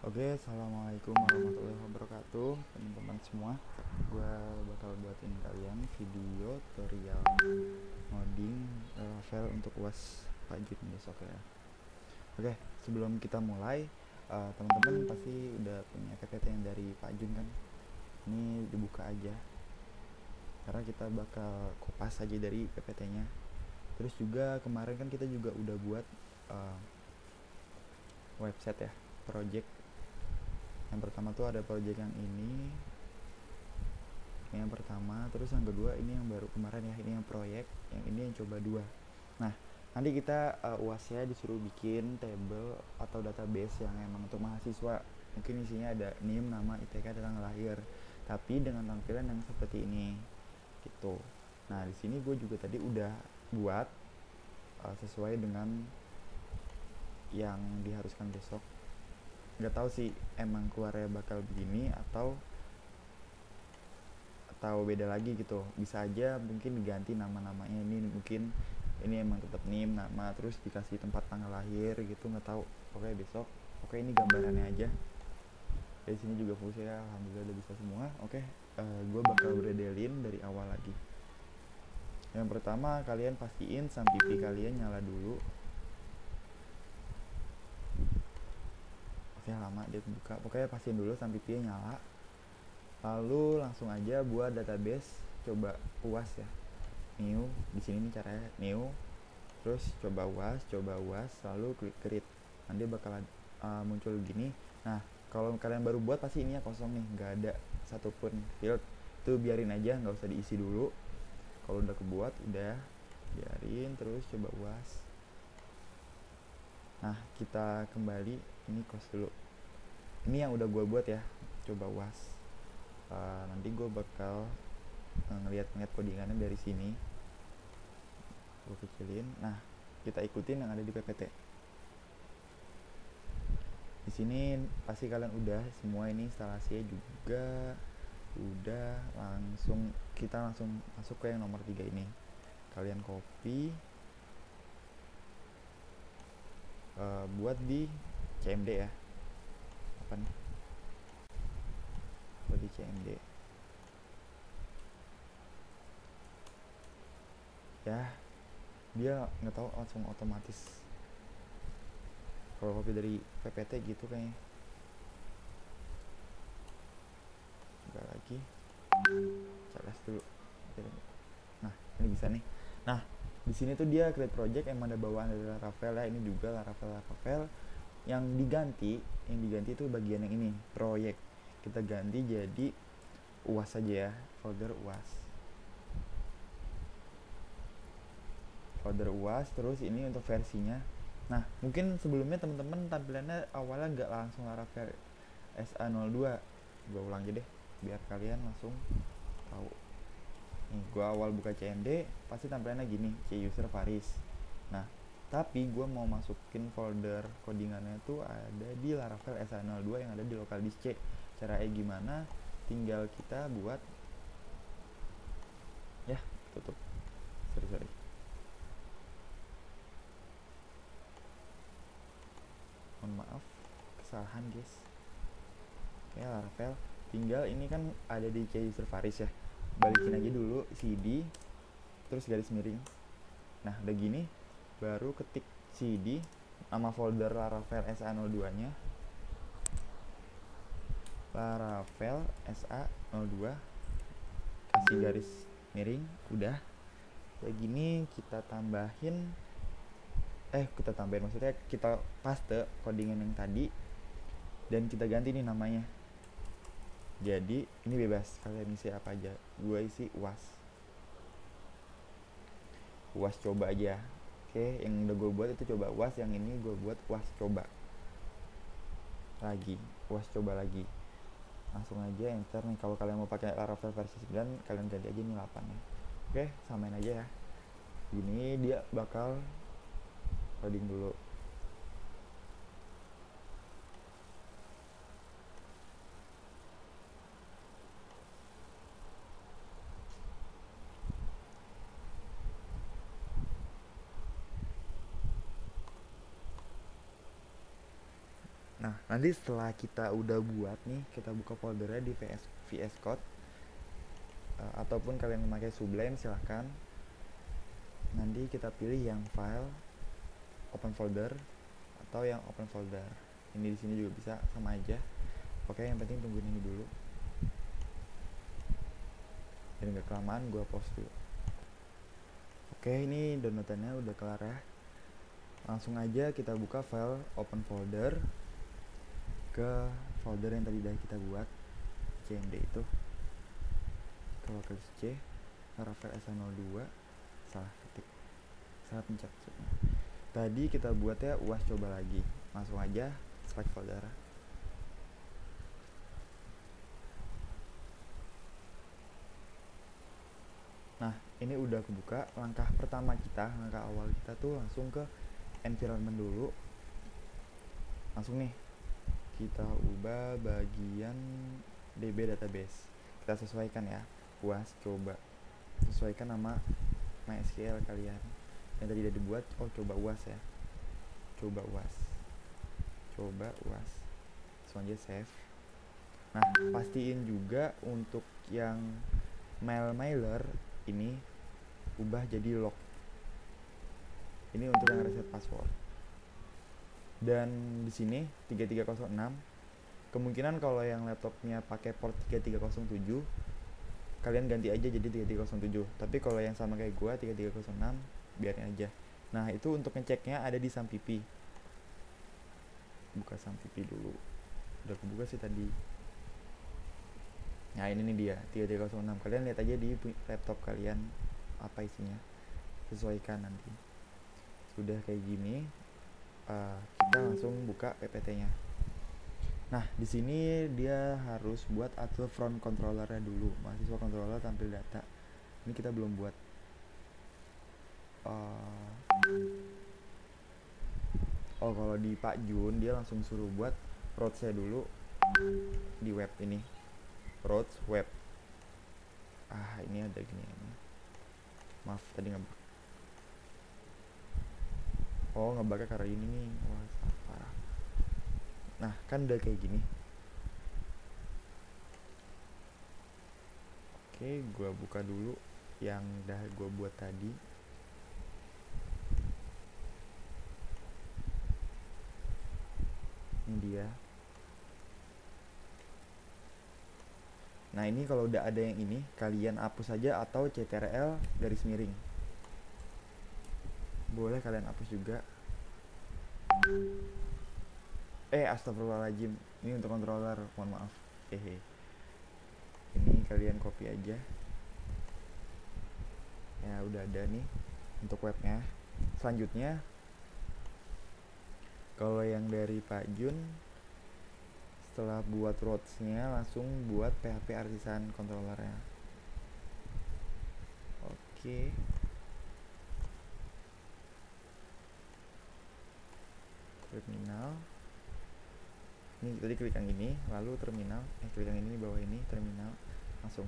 Oke, assalamualaikum warahmatullahi wabarakatuh, teman-teman semua. Gue bakal buatin kalian video tutorial ngoding Laravel untuk UAS Pajun besok ya. Oke, sebelum kita mulai, teman-teman pasti udah punya PPT yang dari Pajun kan? Ini dibuka aja, karena kita bakal kopas aja dari PPT-nya. Terus juga kemarin kan kita juga udah buat website ya, project. Yang pertama tuh ada project yang ini, yang pertama, terus yang kedua ini yang baru kemarin ya, ini yang proyek, yang ini yang coba dua. Nah, nanti kita UASnya disuruh bikin table atau database yang emang untuk mahasiswa. Mungkin isinya ada NIM, nama, ITK, dan tanggal lahir, tapi dengan tampilan yang seperti ini gitu. Nah, di sini gue juga tadi udah buat sesuai dengan yang diharuskan besok. Nggak tahu sih emang keluarnya bakal begini atau beda lagi gitu. Bisa aja mungkin diganti nama-namanya, ini mungkin ini emang tetap NIM nama terus dikasih tempat tanggal lahir gitu, nggak tahu. Oke, besok. Oke, ini gambarannya aja. Dari sini juga fungsinya alhamdulillah udah bisa semua. Oke, gue bakal bredelin dari awal lagi. Yang pertama, kalian pastiin sampai kalian nyala dulu. Oke, lama dia buka. Pokoknya pastiin dulu sampai nyala. Lalu langsung aja buat database, coba UAS ya. New, di sini nih caranya new, terus coba UAS, lalu klik create. Nanti bakalan muncul gini. Nah, kalau kalian baru buat pasti ininya kosong nih, nggak ada satupun field. Itu biarin aja, nggak usah diisi dulu. Kalau udah kebuat, udah biarin. Terus coba UAS. Nah, kita kembali, ini close dulu. Ini yang udah gue buat ya, coba UAS. Nanti gue bakal ngeliat codingannya dari sini. Gue kecilin. Nah, kita ikutin yang ada di PPT. Di sini pasti kalian udah semua, ini instalasinya juga udah. Kita langsung masuk ke yang nomor 3 ini. Kalian copy, buat di CMD ya. Apa nih? Buat di CMD. Ya, dia nggak tahu langsung otomatis. Kalau copy dari PPT gitu kayaknya. Enggak lagi. Cek dulu. Nah, ini bisa nih. Nah, di sini tuh dia create project yang ada bawaan dari Laravel ya. Ini juga Laravel. Yang diganti itu bagian yang ini, proyek. Kita ganti jadi UAS saja ya, folder UAS. Folder UAS, terus ini untuk versinya. Nah, mungkin sebelumnya teman-teman tampilannya awalnya nggak langsung Laravel SA02. Gue ulang aja deh, biar kalian langsung tahu. Nih, gue awal buka CMD, pasti tampilannya gini, C-user Faris. Nah, tapi gue mau masukin folder codingannya tuh ada di Laravel SA02 yang ada di local disk C. Caranya gimana? Tinggal kita buat, ya, tutup. Sorry. Mohon maaf, kesalahan guys. Oke, Laravel. Tinggal ini kan ada di C-user Faris ya. Balikin aja dulu CD, terus garis miring. Nah, udah gini, baru ketik CD, nama folder Laravel SA02 nya, Laravel SA02, kasih garis miring, udah. Kayak gini kita tambahin maksudnya kita paste codingan yang tadi dan kita ganti nih namanya. Jadi ini bebas, kalian isi apa aja. Gue isi UAS coba aja. Oke, yang udah gue buat itu coba UAS, yang ini gue buat UAS coba lagi, UAS coba lagi. Langsung aja enter nih. Kalau kalian mau pakai Laravel versi 9, kalian ganti aja nih 8 ya. Oke, samain aja ya. Gini dia bakal loading dulu. Nah, Nanti setelah kita udah buat nih, kita buka foldernya di VS Code, ataupun kalian memakai Sublime silahkan. Nanti kita pilih yang file open folder atau yang open folder. Ini di sini juga bisa, sama aja. Oke, yang penting tungguin ini dulu. Biar nggak kelamaan, gue pause dulu. Oke, ini downloadannya udah kelar ya. Langsung aja kita buka file open folder ke folder yang tadi udah kita buat, cmd itu. Kalau klik C, Laravel SA02, salah ketik, salah pencet. Tadi kita buatnya UAS coba lagi. Langsung aja select folder. Nah, ini udah kebuka. Langkah pertama kita, langkah awal kita tuh langsung ke environment dulu. Langsung nih, kita ubah bagian DB database. Kita sesuaikan ya, UAS coba. Sesuaikan nama MySQL kalian. Yang tadi udah dibuat, coba UAS ya. Coba UAS. Coba UAS. Langsung aja save. Nah, pastiin juga untuk yang mailer ini ubah jadi log. Ini untuk yang reset password. Dan di sini 3306, kemungkinan kalau yang laptopnya pakai port 3307, kalian ganti aja jadi 3307. Tapi kalau yang sama kayak gua 3306, biarin aja. Nah, itu untuk ngeceknya ada di SAMPP. Buka SAMPP dulu. Udah kebuka sih tadi. Nah, ini nih dia 3306. Kalian lihat aja di laptop kalian apa isinya. Sesuaikan nanti. Sudah kayak gini, kita langsung buka PPT-nya. Nah, di sini dia harus buat atur front controller-nya dulu. Mahasiswa controller tampil data. Ini kita belum buat. Kalau di Pak Jun dia langsung suruh buat roads-nya dulu di web ini. Roads web. Ini ada gini. Maaf tadi ngebug. Ngebugnya karena ini nih. Wah, parah. Nah, kan udah kayak gini. Oke, gua buka dulu yang udah gua buat tadi. Ini dia. Nah, ini kalau udah ada yang ini, kalian hapus aja atau CTRL garis miring. Boleh kalian hapus juga. Astagfirullahaladzim. Ini untuk controller, mohon maaf. Ini kalian copy aja. Ya, udah ada nih untuk webnya. Selanjutnya, kalau yang dari Pak Jun, setelah buat roads-nya langsung buat PHP artisan controllernya. Oke. Terminal. Ini tadi klik yang ini, lalu terminal. Klik yang ini di bawah ini, terminal. Langsung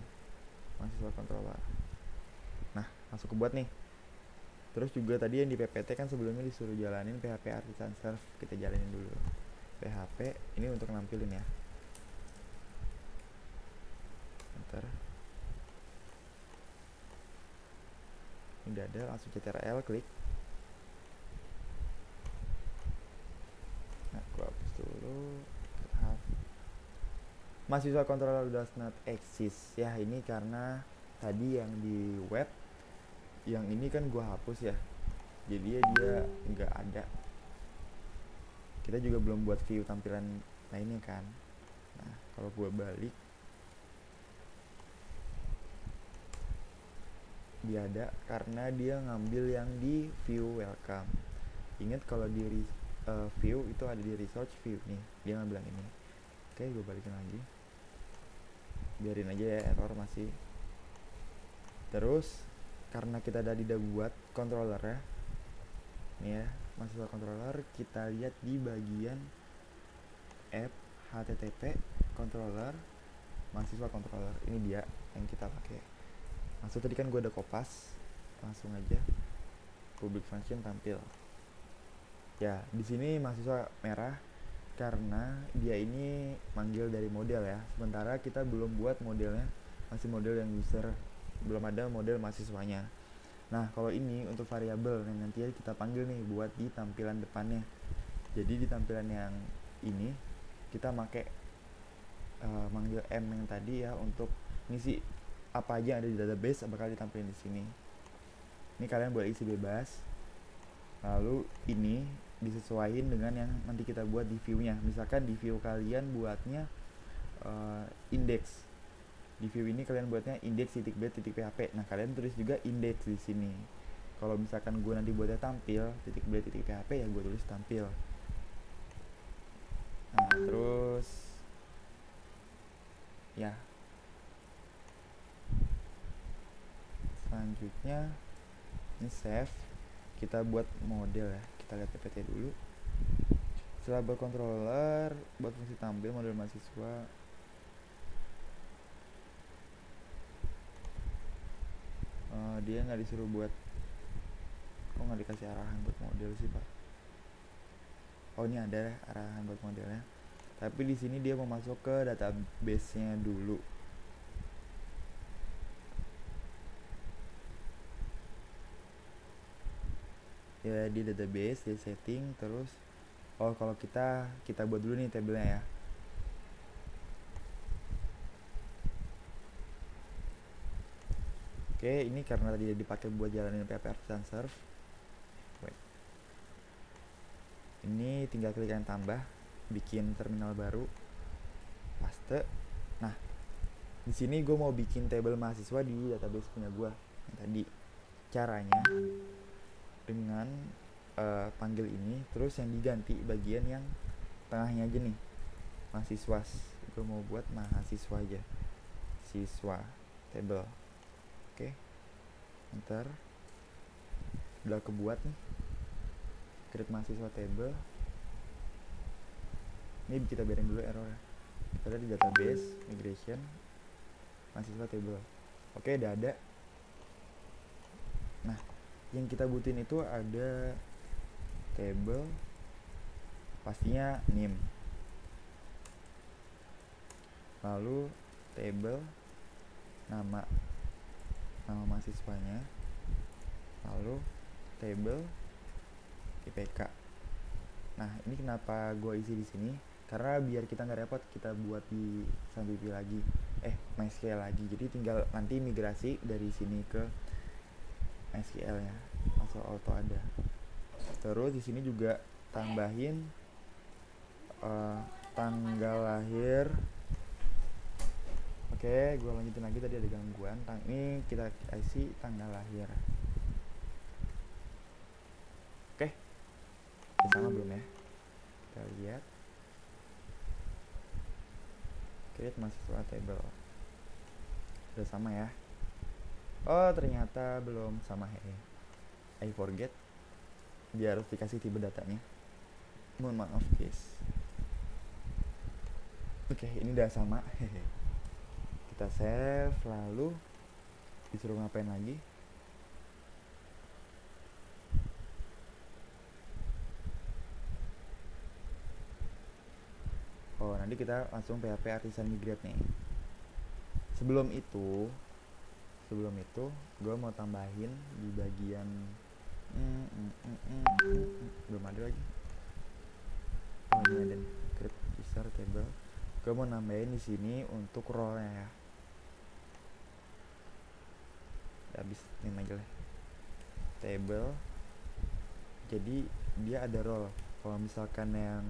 mahasiswa controller. Nah, langsung kebuat nih. Terus juga tadi yang di PPT kan sebelumnya disuruh jalanin PHP artisan serve. Kita jalanin dulu. PHP ini untuk nampilin ya. Bentar. Ini udah ada, langsung CTRL klik. Nah, gua hapus dulu. Mahasiswa controller does not exist. Ya, ini karena tadi yang di web, yang ini kan gua hapus ya. Jadi dia nggak ada. Kita juga belum buat view tampilan lainnya kan. Nah, kalau gua balik, dia ada karena dia ngambil yang di view welcome. Ingat kalau di view itu ada di resource view nih, dia ngambil yang ini. Oke, gue balikin lagi, biarin aja ya, error masih. Terus karena kita tadi udah buat controller ya, nih ya, mahasiswa controller, kita lihat di bagian app http controller mahasiswa controller. Ini dia yang kita pakai. Langsung tadi kan gue udah kopas, langsung aja public function tampil. Ya, di sini mahasiswa merah karena dia ini manggil dari model ya, sementara kita belum buat modelnya, masih model yang user, belum ada model mahasiswanya. Nah kalau ini untuk variabel yang nanti kita panggil nih buat di tampilan depannya. Jadi di tampilan yang ini kita pakai manggil m yang tadi ya, untuk ngisi apa aja yang ada di database bakal ditampilin di sini. Ini kalian boleh isi bebas. Lalu ini disesuaikan dengan yang nanti kita buat di view-nya. Misalkan di view kalian buatnya index. Di view ini kalian buatnya index.b.php. Nah, kalian tulis juga index di sini. Kalau misalkan gue nanti buatnya tampil .b.php ya gue tulis tampil. Nah, terus ya. Selanjutnya ini save. Kita buat model ya, kita lihat ppt dulu. Setelah buat controller, buat fungsi tampil model mahasiswa, dia nggak disuruh buat, kok nggak dikasih arahan buat model sih pak? Oh ini ada arahan buat modelnya, tapi di sini dia mau masuk ke database-nya dulu. Ya di database, di setting, terus kalau kita buat dulu nih tabelnya ya. Oke, ini karena tadi dipakai buat jalanin PHP Artisan Serve. Ini tinggal klik yang tambah, bikin terminal baru, paste. Nah, di sini gue mau bikin tabel mahasiswa di database punya gue yang tadi. Caranya dengan panggil ini, terus yang diganti bagian yang tengahnya aja nih, mahasiswa. Gue mau buat mahasiswa aja, siswa table. Oke, enter. Udah kebuat nih, create mahasiswa table. Ini kita biarin dulu error. Kita lihat di database migration mahasiswa table. Oke, udah ada. Nah, yang kita butuhin itu ada table, pastinya name, lalu table nama mahasiswanya, lalu table IPK. Nah, ini kenapa gue isi di sini? Karena biar kita nggak repot kita buat di SunBP lagi, MySQL lagi. Jadi tinggal nanti migrasi dari sini ke MySQL ya, langsung auto ada. Terus di sini juga tambahin tanggal lahir. Oke, gue lanjutin lagi, tadi ada gangguan. Ini kita isi tanggal lahir. Oke, sama belum ya? Kita lihat. Create mahasiswa table. Udah sama ya? Oh, ternyata belum sama. I forget. Dia harus dikasih tipe datanya. Mohon maaf guys. Oke, ini udah sama. Kita save, lalu disuruh ngapain lagi? Oh, nanti kita langsung PHP Artisan migrate nih. Sebelum itu gue mau tambahin di bagian belum ada lagi. Oh, ini ada nih, create user table. Gue mau nambahin di sini untuk role-nya ya. Habis ini aja lah. Table. Jadi dia ada role. Kalau misalkan yang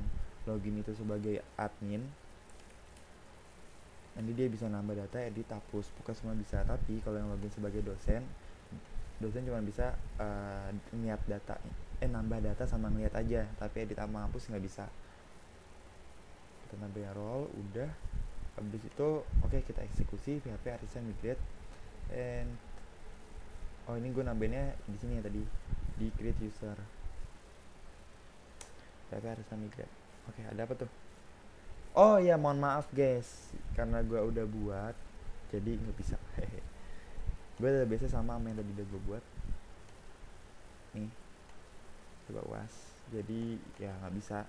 login itu sebagai admin, nanti dia bisa nambah data, edit, hapus, bukan semua bisa. Tapi kalau yang login sebagai dosen cuma bisa niat data, nambah data sama ngeliat aja, tapi edit sama hapus nggak bisa. Kita nambahin role, udah. Habis itu kita eksekusi PHP Artisan migrate. And ini gue nambahinnya di sini ya, tadi di create user PHP Artisan migrate. Ada apa tuh? Oh ya, mohon maaf guys, karena gue udah buat jadi nggak bisa. Gue udah biasa sama yang tadi udah gue buat nih, coba was, jadi ya nggak bisa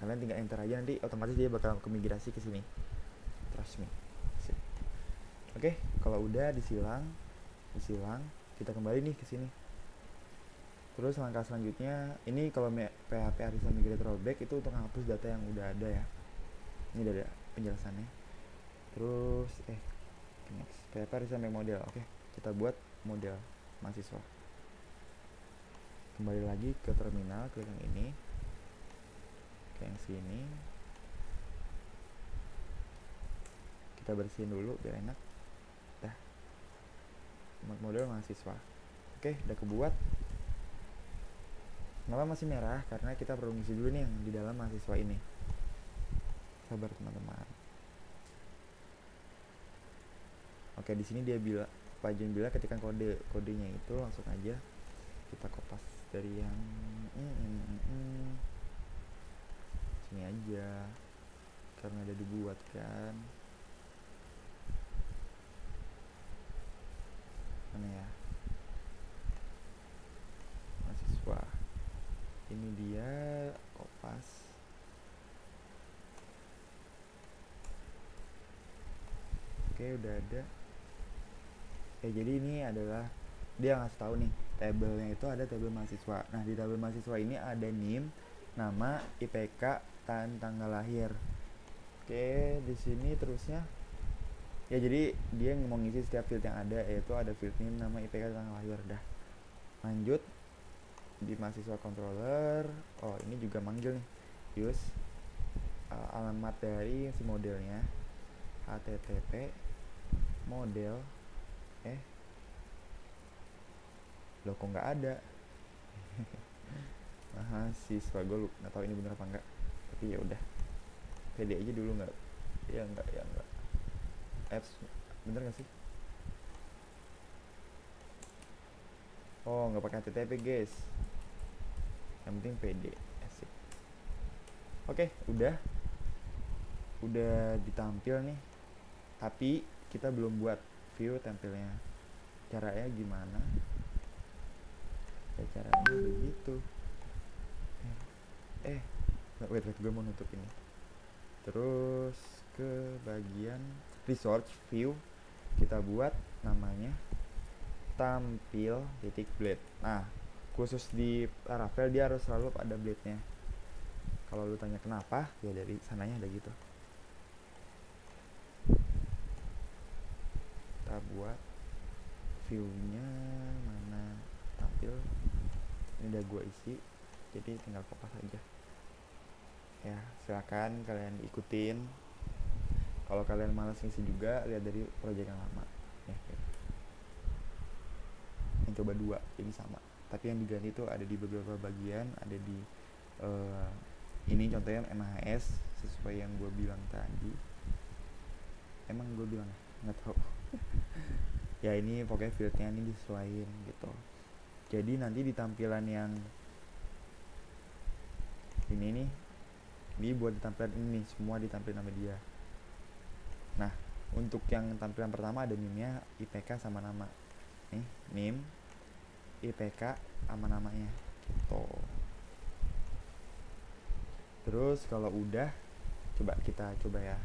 Kalian tinggal enter aja, nanti otomatis dia bakal kemigrasi ke sini, trust me. Oke, kalau udah disilang, kita kembali nih ke sini. Terus langkah selanjutnya, ini kalau PHP Arista Migrate Rollback itu untuk menghapus data yang udah ada ya. Ini udah ada penjelasannya. Terus next, PHP Arista Make Model. Oke, kita buat model mahasiswa. Kembali lagi ke terminal, klik yang ini, ke yang sini. Kita bersihin dulu biar enak. Dah, model mahasiswa. Oke, udah kebuat. Kenapa masih merah? Karena kita perlu ngisi dulu nih yang di dalam mahasiswa ini. Sabar teman-teman. Oke, di sini dia bilang, Pak Jen bilang ketika kodenya itu langsung aja kita kopas dari yang sini aja, karena ada dibuat kan. Mana ya? Mahasiswa. Ini dia kopas. Oke, udah ada. Jadi ini adalah dia ngasih tahu nih, tabelnya itu ada tabel mahasiswa. Nah, di tabel mahasiswa ini ada NIM, nama, IPK, dan tanggal lahir. Oke, di sini terusnya ya, jadi dia mau ngisi setiap field yang ada, yaitu ada field NIM, nama, IPK, dan tanggal lahir. Dah, lanjut di mahasiswa controller. Oh, ini juga manggil nih, use alamat dari si modelnya, http model loh kok nggak ada. Mahasiswa, gue nggak tahu ini bener apa enggak, tapi ya udah pede aja dulu. Nggak apps bener nggak sih? Oh, nggak pakai http guys, yang penting pede. Asik. Oke, udah ditampil nih, tapi kita belum buat view tampilnya. Caranya gimana? Ya caranya begitu. Wait, gue mau nutup ini. Terus ke bagian resource view, kita buat namanya tampil titik blade. Nah, khusus di Laravel dia harus selalu ada blade-nya. Kalau lu tanya kenapa, ya dari sananya ada gitu. Kita buat view-nya mana, tampil. Ini udah gue isi, jadi tinggal kopas aja. Ya, silakan kalian ikutin. Kalau kalian malas ngisi juga, lihat dari project yang lama. Ya. Yang coba 2, jadi sama. Tapi yang diganti itu ada di beberapa bagian, ada di ini contohnya MHS sesuai yang gue bilang tadi. Emang gue bilang nggak tahu. Ya ini pokoknya fieldnya ini disesuaiin gitu. Jadi nanti di tampilan yang ini nih, ini buat di tampilan ini semua ditampilin nama dia. Nah, untuk yang tampilan pertama ada NIM-nya, IPK sama nama. Nih, NIM, IPK sama namanya gitu. Terus kalau udah, kita coba ya.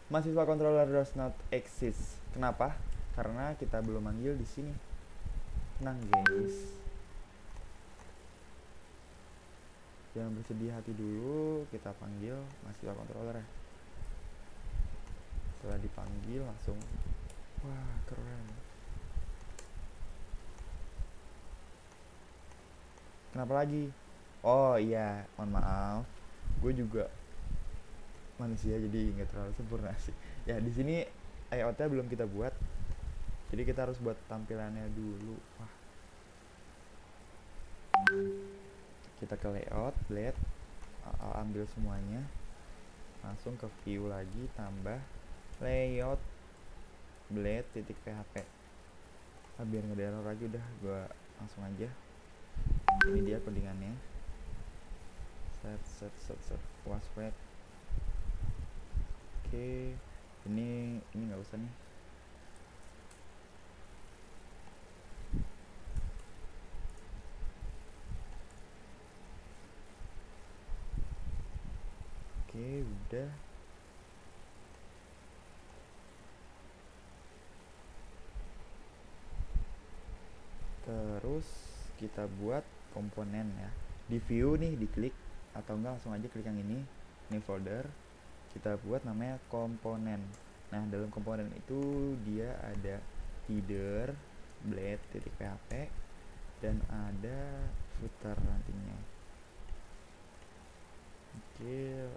Mahasiswa controller does not exist. Kenapa? Karena kita belum manggil di sini. Tenang guys, jangan bersedih hati dulu. Kita panggil mahasiswa controller ya. Setelah dipanggil langsung, wah keren. Kenapa lagi? Oh iya, mohon maaf, gue juga manusia jadi nggak terlalu sempurna sih. Ya di sini layoutnya belum kita buat, jadi kita harus buat tampilannya dulu. Wah. Kita ke layout, blade, ambil semuanya, langsung ke view lagi, tambah layout, blade titik php. Biar nggak ada error lagi, udah gue langsung aja. Ini dia codingannya. Set waswet. Oke, ini nggak usah nih. Oke, udah. Terus kita buat komponen ya. Di view nih diklik, atau enggak langsung aja klik yang ini folder. Kita buat namanya komponen. Nah, dalam komponen itu dia ada header, blade.php, dan ada footer nantinya. Oke,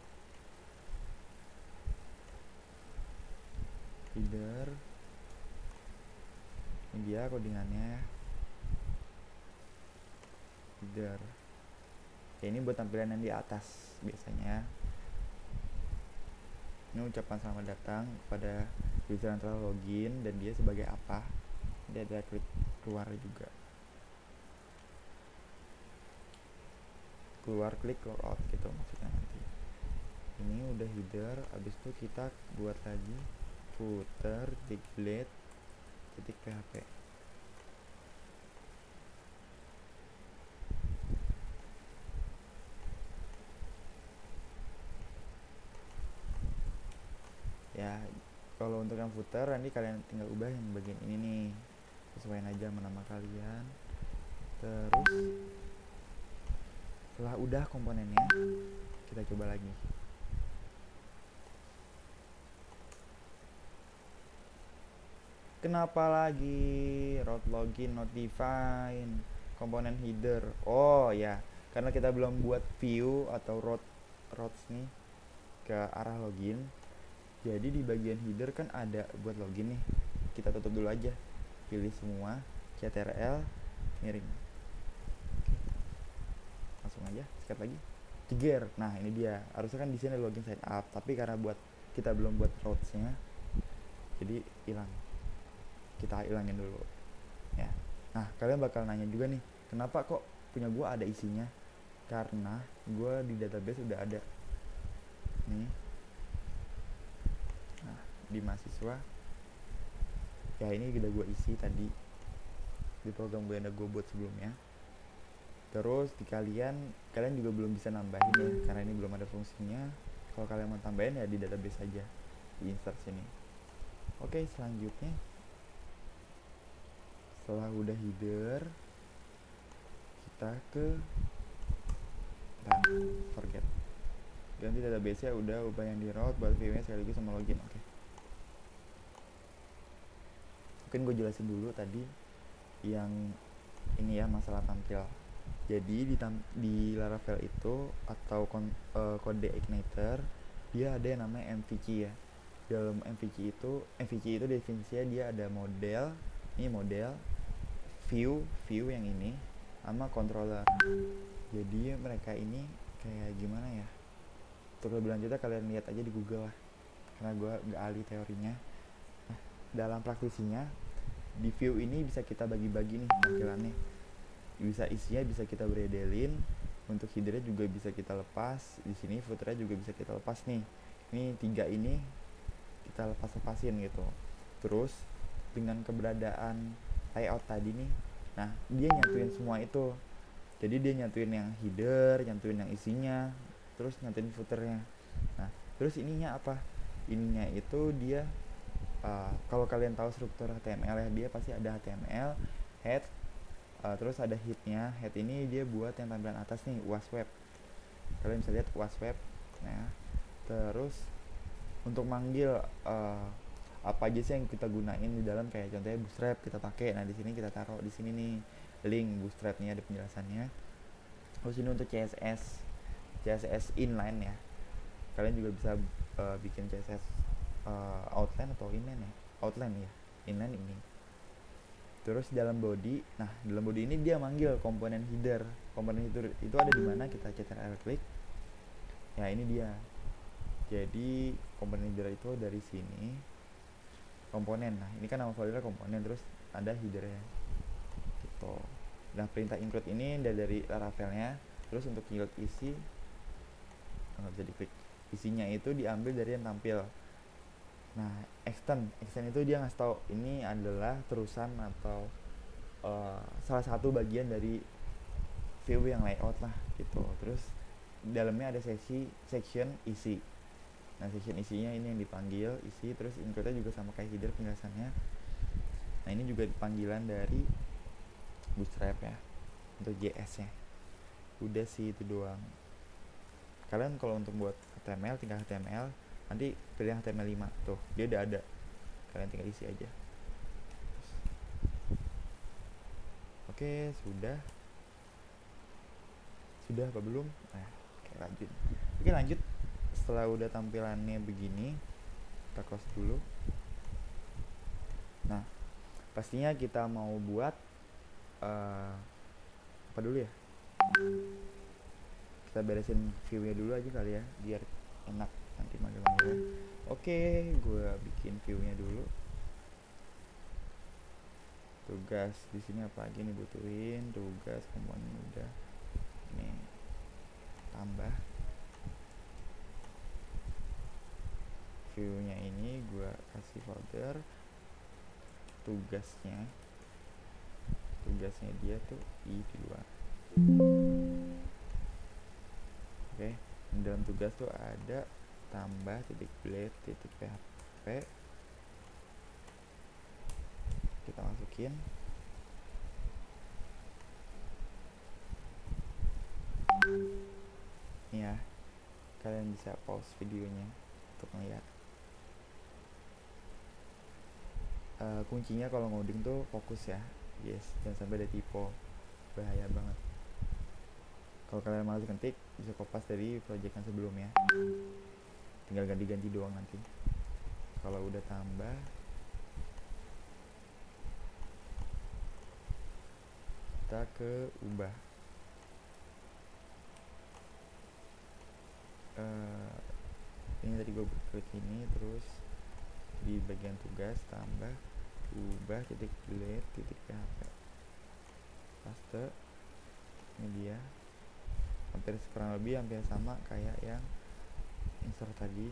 header, ini dia codingannya. Header ya, ini buat tampilan yang di atas biasanya. Ini ucapan selamat datang kepada user yang telah login, dan dia sebagai apa. Dia ada klik keluar juga, keluar klik logout gitu maksudnya nanti. Ini udah header. Abis itu kita buat lagi footer blade.php. Ya, kalau untuk yang footer nanti kalian tinggal ubah yang bagian ini nih, sesuaiin aja sama nama kalian. Terus setelah udah komponennya, kita coba lagi. Kenapa lagi route login not define komponen header? Oh ya, karena kita belum buat view atau routes nih ke arah login. Jadi di bagian header kan ada buat login nih. Kita tutup dulu aja. Pilih semua, ctrl miring. Oke. Langsung aja, sikat lagi. Tiger. Nah, ini dia. Harusnya kan di sini login sign up, tapi karena kita belum buat routes-nya, jadi hilang. Kita hilangin dulu ya. Nah, kalian bakal nanya juga nih, kenapa kok punya gua ada isinya? Karena gua di database udah ada nih. Nah, di mahasiswa ya, ini udah gua isi tadi di program gue yang udah gua buat sebelumnya. Terus di kalian juga belum bisa nambahin ya, karena ini belum ada fungsinya. Kalau kalian mau tambahin ya di database aja, di insert sini. Oke, selanjutnya setelah udah header, kita ke forget, ganti database nya udah, ubah yang di route buat view nya sekaligus sama login. Oke. Mungkin gue jelasin dulu tadi yang ini ya, masalah tampil. Jadi di Laravel itu atau kode igniter, dia ada yang namanya MVC ya. Dalam MVC itu definisinya dia ada model, ini model, view yang ini, sama controller. Jadi mereka ini kayak gimana ya, untuk lebih lanjutnya kalian lihat aja di Google lah, karena gue gak ahli teorinya. Nah, dalam praktisinya di view ini bisa kita bagi-bagi nih tampilannya. Bisa isinya bisa kita bredelin, untuk headernya juga bisa kita lepas. Di sini footernya juga bisa kita lepas nih. Ini 3 ini kita lepasin gitu. Terus dengan keberadaan layout tadi nih, nah dia nyatuin semua itu. Jadi dia nyatuin yang header, nyatuin yang isinya, terus nyatuin footernya. Nah, terus ininya apa? Ininya itu dia kalau kalian tahu struktur HTML ya, dia pasti ada HTML, head, terus ada headnya. Head ini dia buat yang tampilan atas nih, UAS web. Kalian bisa lihat UAS web. Nah, terus untuk manggil apa aja sih yang kita gunain di dalam, kayak contohnya bootstrap kita pakai. Nah, di sini kita taruh di sini nih link bootstrap nih, ada penjelasannya. Terus ini untuk CSS inline ya. Kalian juga bisa bikin CSS outline atau inline ya. Outline ya, inline ini. Terus dalam body, nah dalam body ini dia manggil komponen header. Komponen header itu ada di mana? Kita ctrl klik. Ya, ini dia. Jadi komponen header itu dari sini, komponen. Nah, ini kan nama folder komponen, terus ada headernya gitu. Nah, perintah include ini dari Laravelnya. Terus untuk yield isi nggak bisa diklik, isinya itu diambil dari yang tampil. Nah, extend itu dia ngasih tahu ini adalah terusan atau salah satu bagian dari view yang layout lah gitu. Terus dalamnya ada section isi. Nah section isinya ini yang dipanggil isi, terus include juga sama kayak header penjelasannya. Nah ini juga panggilan dari Bootstrap ya untuk JS nya. Udah sih itu doang. Kalian kalau untuk buat HTML tinggal HTML, nanti pilih HTML5 tuh dia udah ada, kalian tinggal isi aja. Oke, sudah apa belum? Oke, lanjut. Setelah udah tampilannya begini, kita close dulu. Nah pastinya kita mau buat apa dulu ya, kita beresin view-nya dulu aja kali ya biar enak nanti manggil-manggilnya. Oke, gue bikin view-nya dulu. Tugas di sini apa lagi nih butuhin? Tugas komponen udah. Nih tambah view-nya, ini gue kasih folder tugasnya dia tuh di luar. Oke, dalam tugas tuh ada tambah titik blade titik php, kita masukin. Nih ya, kalian bisa pause videonya untuk melihat. Kuncinya kalau ngoding tuh fokus ya, jangan sampai ada typo, bahaya banget. Kalau kalian malas ketik, bisa kopas dari project yang sebelumnya, tinggal ganti-ganti doang nanti. Kalau udah tambah, kita ke ubah. Ini tadi gue klik ini, terus di bagian tugas tambah ubah titik blade titik php, paste. Ini dia, hampir kurang lebih hampir sama kayak yang insert tadi.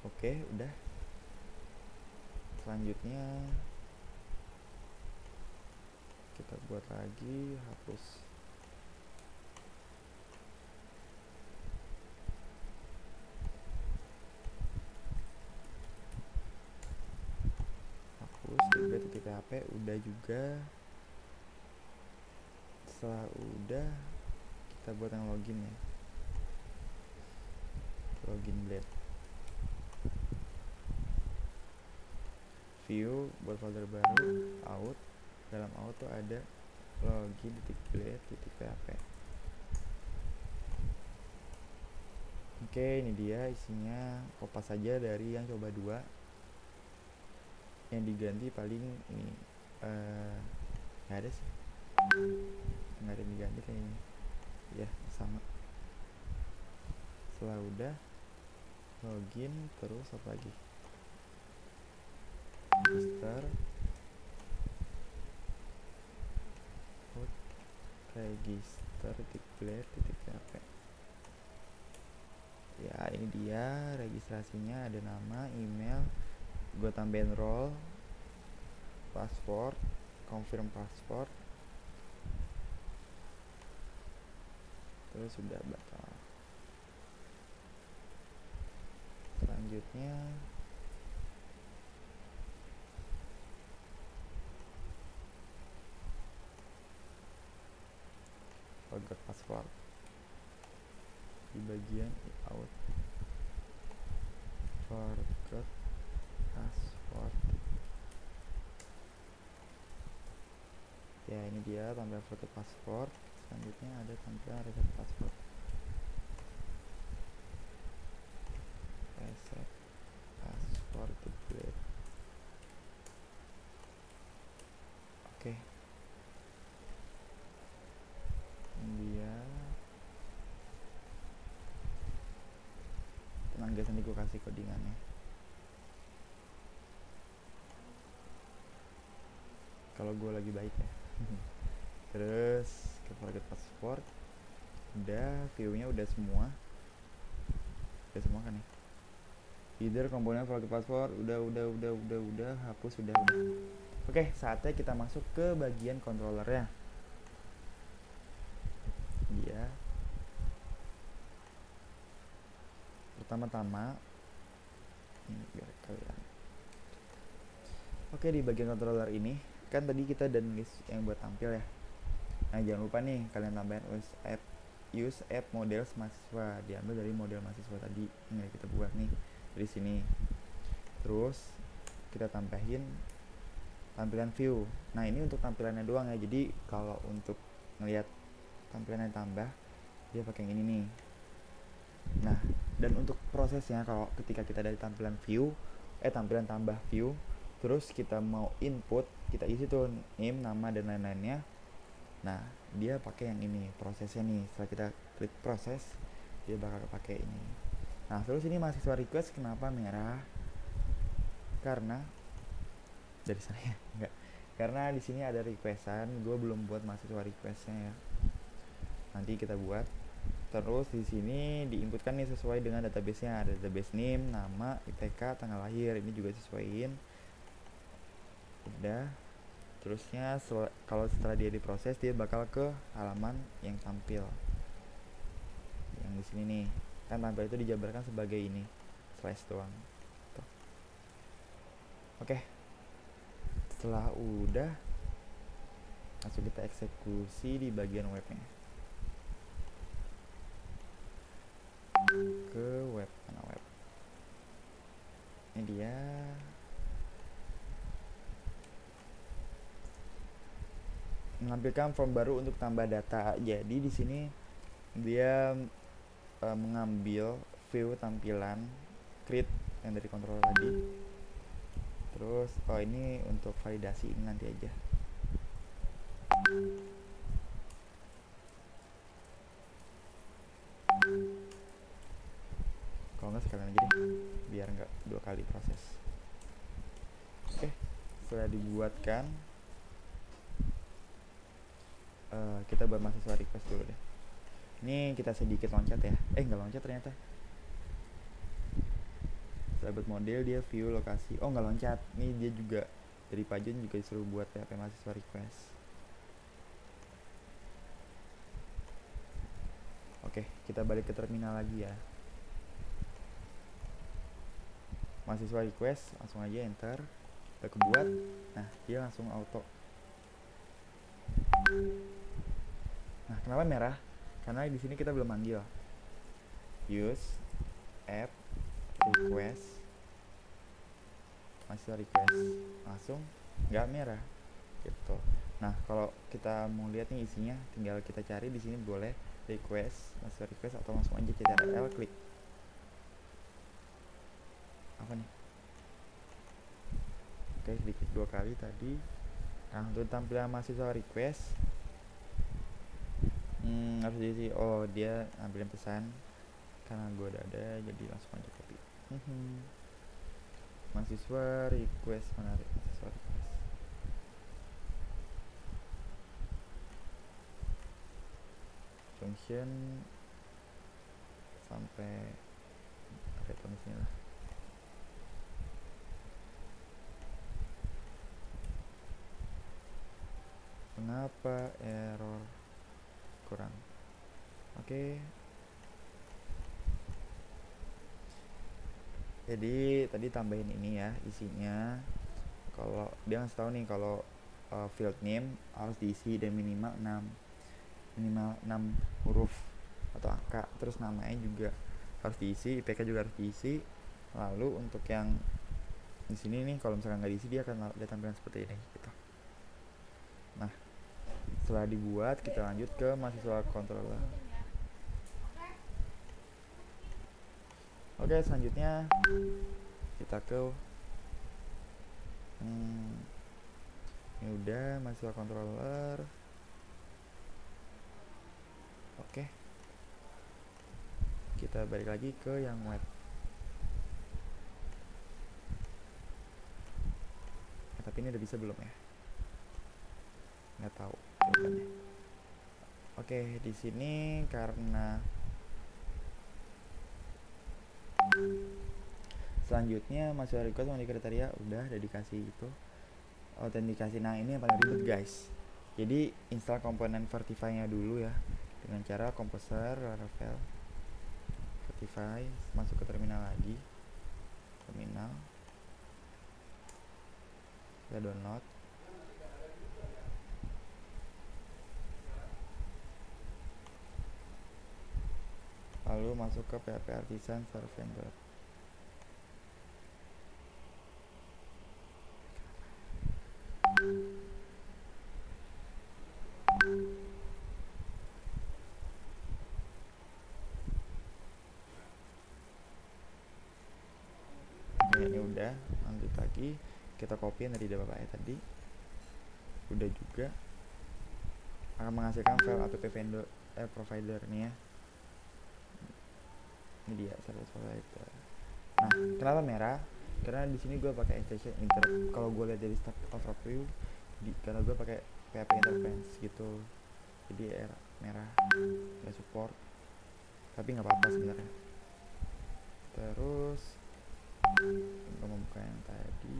Oke, udah. Selanjutnya kita buat lagi, hapus titik php. Udah juga. Setelah udah, kita buat yang login ya, login blade. View buat folder baru, out. Dalam out tuh ada login titik blade titik php. Oke, ini dia isinya. Kopas saja dari yang coba 2, yang diganti paling ini nggak ada sih, nggak ada yang diganti kayaknya ya, sama. Setelah udah login, terus apa lagi, register titik blade titik php. Ya ini dia registrasinya, ada nama, email, gue tambahin role, password, confirm password, terus sudah batal. Selanjutnya forgot password di bagian out, forgot password. Ya ini dia tampilan forgot password. Selanjutnya ada tampilan reset password, reset password to blade. Oke, ini dia. Tenang guys, nanti gue kasih codingannya. Kalau gue lagi baik ya. Terus ke forget password. Udah, view-nya udah semua kan ya. either komponen value password udah hapus udah. Oke, saatnya kita masuk ke bagian controllernya. Dia pertama-tama ini biar kalian. Oke, di bagian controller ini kan tadi kita udah nulis yang buat tampil ya. Nah, jangan lupa nih kalian tambahin use app model mahasiswa, diambil dari model mahasiswa tadi yang kita buat nih dari sini. Terus kita tambahin tampilan view. Nah, ini untuk tampilannya doang ya. Jadi kalau untuk ngelihat tampilannya tambah, dia pakai yang ini nih. Nah, dan untuk prosesnya kalau ketika kita dari tampilan view, tampilan tambah view, terus kita mau input, kita isi tuh name, nama dan lain-lainnya. Nah, dia pakai yang ini prosesnya nih. Setelah kita klik proses, dia bakal pakai ini. Nah, terus ini mahasiswa request kenapa merah? Karena dari sana ya, enggak. Karena di sini ada requestan, gue belum buat mahasiswa requestnya ya. Nanti kita buat. Terus di sini diinputkan nih sesuai dengan database-nya, ada database name, nama, IPK, tanggal lahir. Ini juga sesuaiin. Udah. Terusnya kalau setelah dia diproses, dia bakal ke halaman yang tampil. Yang di sini nih. Kan tampil itu dijabarkan sebagai ini, slash doang. Tuh. Oke. Setelah udah, langsung kita eksekusi di bagian webnya. Ke web, mana web? Ini dia. Menampilkan form baru untuk tambah data. Jadi di sini dia mengambil view tampilan create yang dari controller tadi. Terus ini untuk validasi ini nanti aja. Kalau nggak sekalian aja deh, biar nggak 2 kali proses. Oke, setelah dibuatkan, kita buat mahasiswa request dulu deh. Ini kita sedikit loncat ya. Nggak loncat ternyata. Setelah buat model, dia view lokasi. Nggak loncat. Nih dia juga dari Pajun juga disuruh buat PHP mahasiswa request. Oke, kita balik ke terminal lagi ya. Mahasiswa request, langsung aja enter. Kita kebuat. Nah, dia langsung auto. Nah, kenapa merah? Karena di sini kita belum manggil. Use app request mahasiswa request, langsung nggak merah gitu. Nah, kalau kita mau lihat nih isinya, tinggal kita cari di sini boleh request mahasiswa request atau langsung aja CTRL klik. Apa nih? Oke, sedikit 2 kali tadi. Nah, untuk tampilan mahasiswa request harus diisi. Dia ambilin pesan karena gue udah ada, jadi langsung aja copy. Mahasiswa request, menarik mahasiswa request. Function sampai return sini lah. Kenapa error kurang? Oke. Jadi tadi tambahin ini ya isinya. Kalau dia ngasih tahu nih kalau field name harus diisi dan minimal 6 huruf atau angka. Terus namanya juga harus diisi, IPK juga harus diisi. Lalu untuk yang di sini nih, kalau misalkan nggak diisi, dia akan ada tampilan seperti ini gitu. Nah, setelah dibuat, kita lanjut ke mahasiswa controller. Oke, selanjutnya kita ke ini udah mahasiswa controller. Oke, kita balik lagi ke yang web. Tapi ini udah bisa belum ya? Nggak tahu jawabannya. Oke, di sini karena Selanjutnya masuk request memenuhi kriteria, udah dikasih itu autentikasi. Nah ini yang paling ribet guys, jadi install komponen Vertify nya dulu ya dengan cara Composer, Laravel, Vertify, masuk ke terminal lagi, terminal, kita download, lalu masuk ke PHP Artisan Start Vendor. Oke, ini udah, lanjut lagi kita copy yang dari bapaknya tadi, udah juga akan menghasilkan file app vendor provider nih ya. Ini dia service provider. Nah, kenapa merah? Karena di sini gue pakai extension inter. Kalau gue lihat dari start overview, karena gue pakai PHP interface gitu, jadi merah, nggak support. Tapi nggak apa-apa sebenarnya. Terus untuk membuka yang tadi,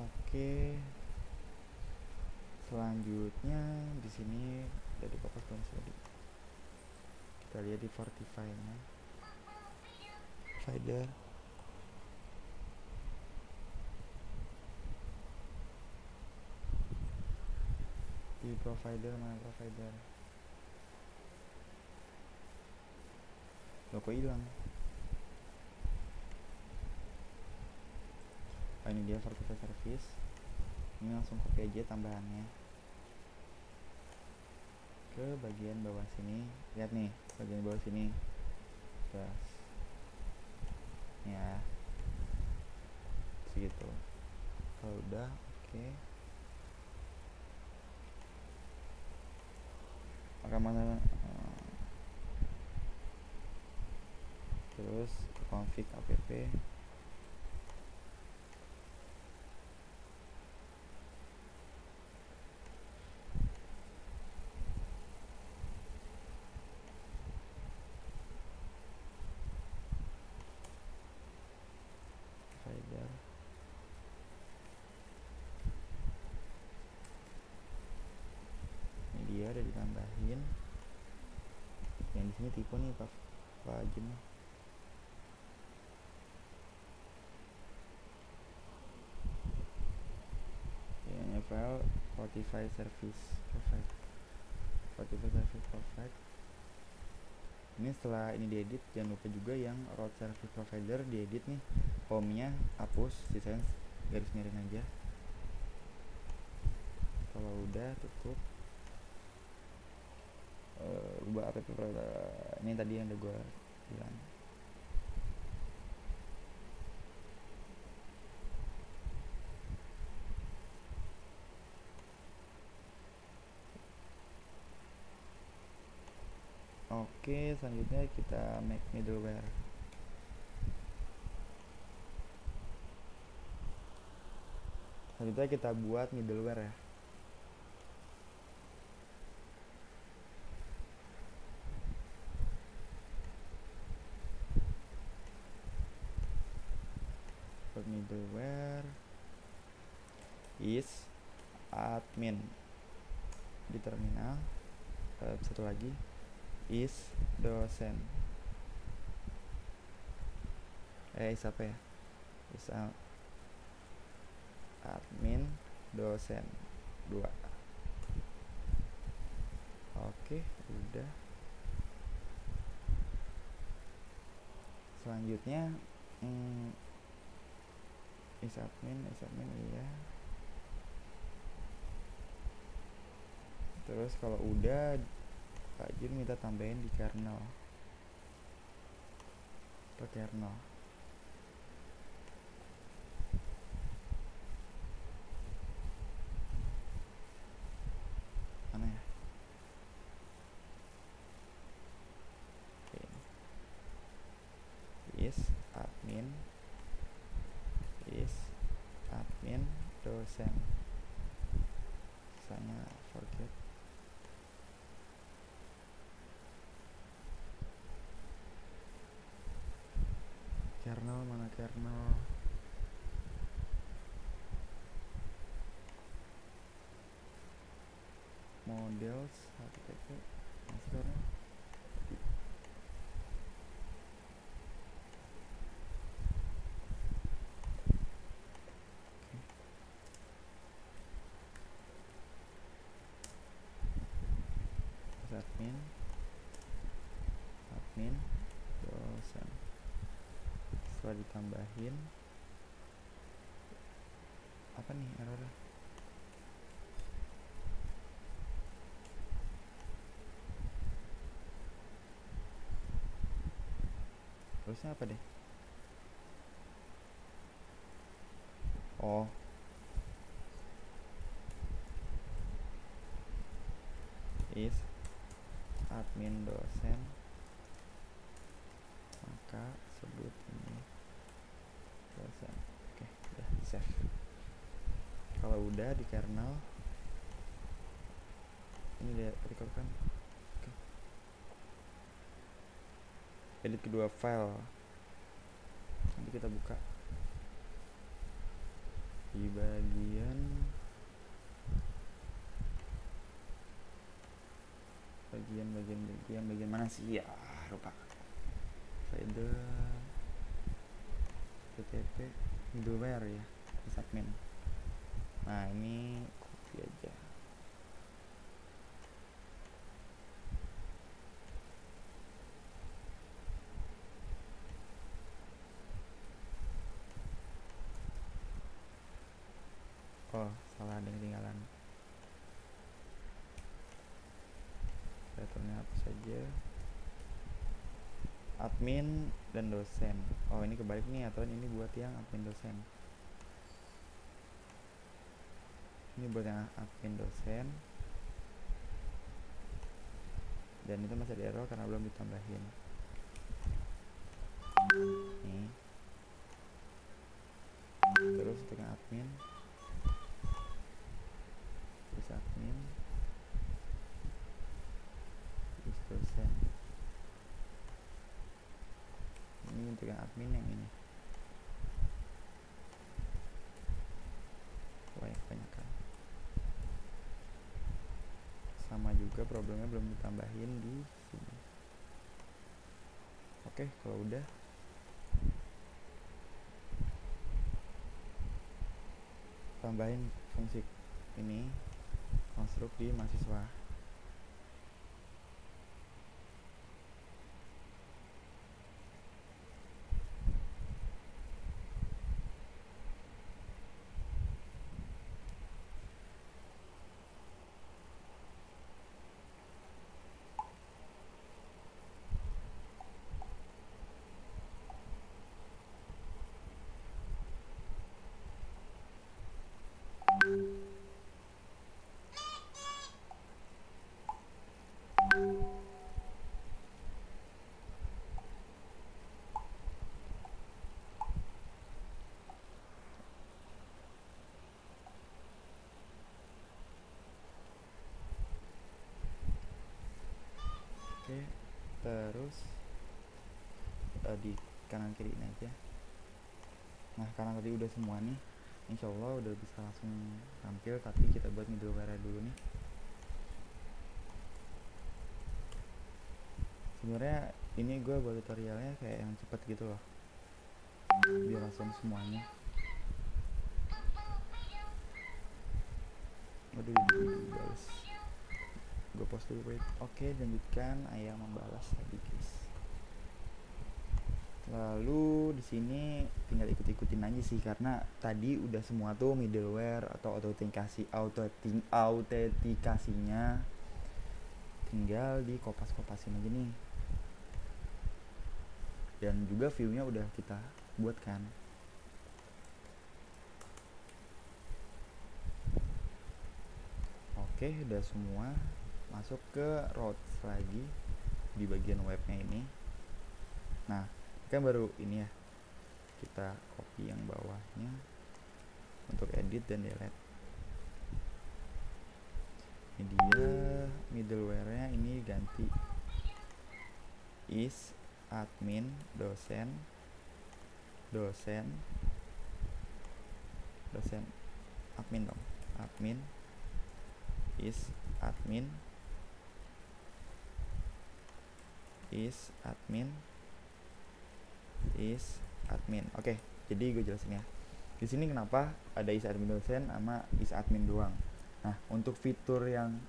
oke. Selanjutnya di sini jadi fokus belum tadi. Kita lihat di Vertify-nya, provider. Di provider mana provider? Loh kok hilang? Oh ini dia Vertify service. Ini langsung copy aja tambahannya ke bagian bawah sini. Lihat nih, bagian bawah sini. Terus ya segitu. Kalau udah oke. Akan mana terus config app, provider. Ini dia udah ditambahin. Yang di sini tipe nih Pak Jim. Ini file Vertify service provide. Vertify service provide. Ini setelah ini diedit, jangan lupa juga yang route service provider diedit nih, home-nya hapus, sisanya garis miring aja. Kalau udah tutup, ubah app provider. Ini tadi yang udah gue bilang. Oke, selanjutnya kita make middleware. Selanjutnya kita buat middleware ya. Buat middleware is admin di terminal. Satu lagi is dosen. Is apa ya? Is admin dosen 2. Oke, udah. Selanjutnya is admin iya. Terus kalau udah, Pak Jun minta tambahin di kernel. Ke kernel. Mana ya? Oke. Is admin dosen. Sisanya forget. Kernel mana kernel? Models HTTP master. Admin dosen. Setelah ditambahin apa nih errornya? Terusnya apa deh? Oh, is admin dosen, maka sebut ini dosen. Oke, udah save. Kalau udah di kernel ini dia record kan. Oke. Edit kedua file, nanti kita buka di bagian mana sih ya, lupa. File http middleware ya, admin. Nah ini copy aja. Oh salah, ada yang ketinggalan. Returnnya apa saja? Admin dan dosen. Oh ini kebalik nih, aturan ini buat yang admin dosen. Ini buat yang admin dosen. Dan itu masih ada error karena belum ditambahin. Nih. Terus untuk yang admin, terus admin, terus dosen. Ini untuk yang admin yang ini. Banyak-banyakan. Sama juga problemnya belum ditambahin di sini. Oke, kalau udah tambahin fungsi ini konstruk di mahasiswa. Oke, terus di kanan kiri ini aja. Nah karena tadi udah semua nih, insya Allah udah bisa langsung tampil. Tapi kita buat middleware dulu nih. Sebenarnya ini gue buat tutorialnya kayak yang cepet gitu loh, biar langsung semuanya. Aduh, balas. Gue post dulu, wait. Oke, lanjutkan. Ayah membalas tadi guys. Lalu di sini tinggal ikut-ikutin aja sih, karena tadi udah semua tuh middleware atau autentikasinya tinggal di kopas-kopasin aja nih. Dan juga view-nya udah kita buatkan. Oke, udah semua. Masuk ke routes lagi di bagian webnya ini. Nah, kan baru ini ya, kita copy yang bawahnya, untuk edit dan delete. Ini dia middleware-nya, ini ganti is admin dosen admin dong, admin is admin Oke, jadi gue jelasin ya. Di sini kenapa ada is admin dosen sama is admin doang. Nah, untuk fitur yang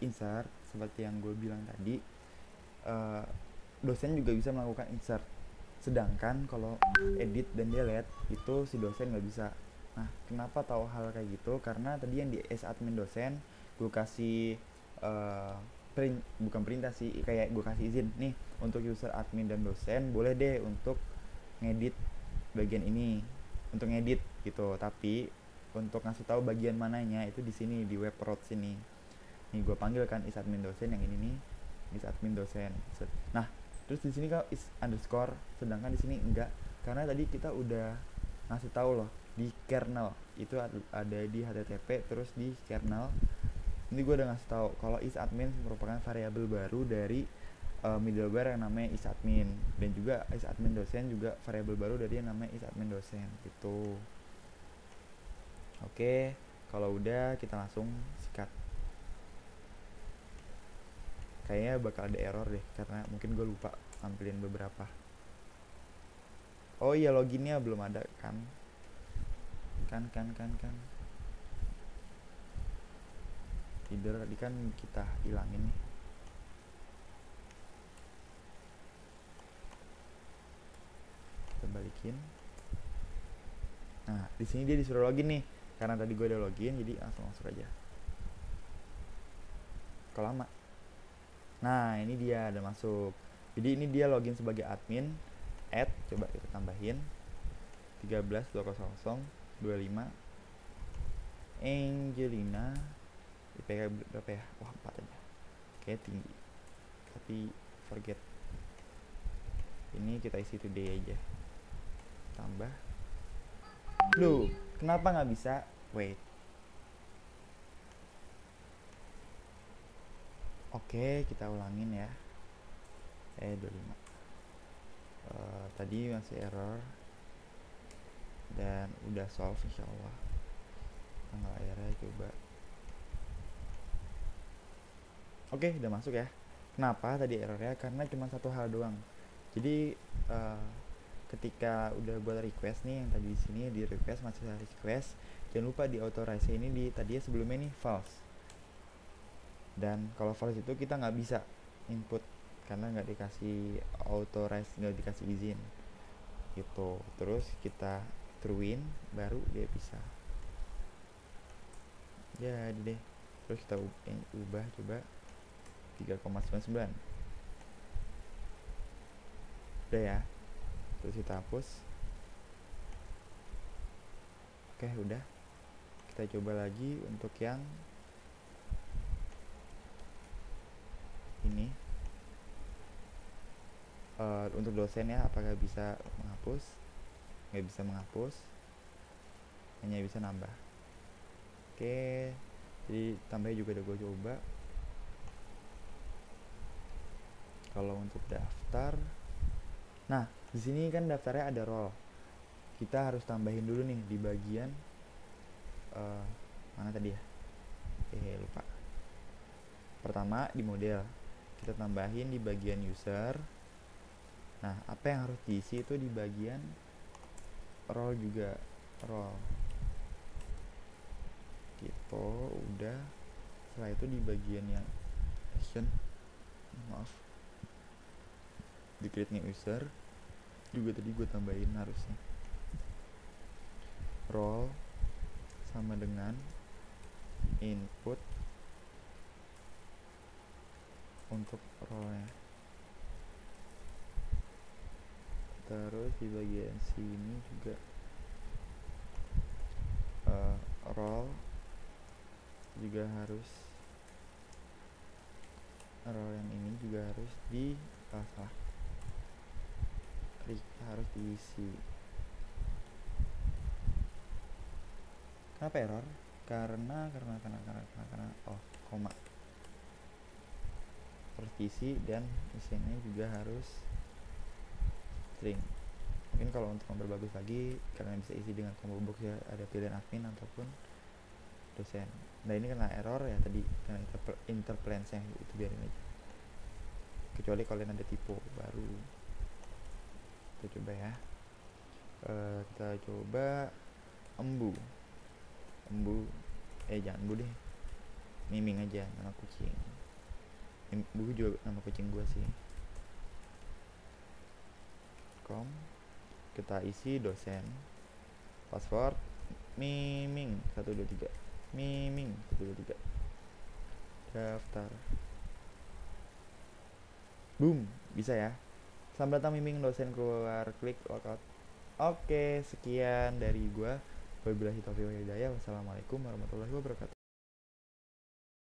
insert seperti yang gue bilang tadi, dosen juga bisa melakukan insert, sedangkan kalau edit dan delete itu si dosen nggak bisa. Nah, kenapa tahu hal kayak gitu? Karena tadi yang di is admin dosen gue kasih bukan perintah sih, kayak gue kasih izin nih untuk user admin dan dosen boleh deh untuk ngedit bagian ini, untuk ngedit gitu, tapi untuk ngasih tahu bagian mananya itu di sini di web route sini. Nih gue panggil kan is admin dosen yang ini nih, is admin dosen. Nah, terus di sini kan is underscore, sedangkan di sini enggak, karena tadi kita udah ngasih tahu loh di kernel itu ada di http terus di kernel. Ini gue udah ngasih tahu kalau is admin merupakan variabel baru dari middleware yang namanya is admin, dan juga is admin dosen juga variabel baru dari yang namanya is admin dosen gitu. Oke, kalau udah kita langsung sikat. Kayaknya bakal ada error deh karena mungkin gue lupa tampilin beberapa. Oh iya, loginnya belum ada kan. Header tadi kan kita hilangin nih. Kita balikin. Nah, di sini dia disuruh login nih. Karena tadi gue udah login, jadi langsung masuk aja. Kok lama? Nah, ini dia ada masuk. Jadi ini dia login sebagai admin. Add, coba kita tambahin 13.200.25 Angelina. IPK berapa ya? Wah, 4 aja. Kayak tinggi. Tapi forget. Ini kita isi today aja. Tambah. Loh, kenapa nggak bisa? Wait. Oke, kita ulangin ya. 25. Tadi masih error dan udah solve insyaallah. Tanggal akhirnya coba. Oke, udah masuk ya. Kenapa tadi errornya? Karena cuma satu hal doang. Jadi ketika udah buat request nih, yang tadi di sini di request masih request, jangan lupa di authorize ini di tadi sebelumnya nih false. Dan kalau false itu kita nggak bisa input karena nggak dikasih authorize, nggak dikasih izin gitu. Terus kita truein baru dia bisa jadi deh. Terus kita ubah coba 3,99 udah ya. Terus kita hapus. Oke, udah. Kita coba lagi untuk yang ini. Untuk dosen ya, apakah bisa menghapus? Nggak bisa menghapus, hanya bisa nambah. Oke, jadi tambahnya juga udah gue coba. Kalau untuk daftar, nah di sini kan daftarnya ada role, kita harus tambahin dulu nih di bagian mana tadi ya? Lupa. Pertama di model kita tambahin di bagian user. Nah, apa yang harus diisi itu di bagian role juga, role gitu. Udah, setelah itu di bagian yang action, maaf, di create new user juga tadi gue tambahin harusnya role sama dengan input untuk role-nya. Terus di bagian sini juga role juga harus, role yang ini juga harus di harus diisi. Kenapa error? Karena oh, koma harus diisi dan isinya juga harus string. Mungkin kalau untuk nomor bagus lagi kalian bisa isi dengan combo box ya, ada pilihan admin ataupun dosen. Nah ini kena error ya tadi karena interpolance nya itu biarin aja, kecuali kalian ada tipe baru. Kita coba ya, kita coba embu jangan embu deh, miming aja nama kucing. Embu juga nama kucing gua sih. Kita isi dosen, password miming 123, miming 123, daftar. Boom, bisa ya. Selamat datang miming dosen, keluar, klik lockout. Oke, sekian dari gua. Wabillahi taufiq wal hidayah. Wassalamualaikum warahmatullahi wabarakatuh.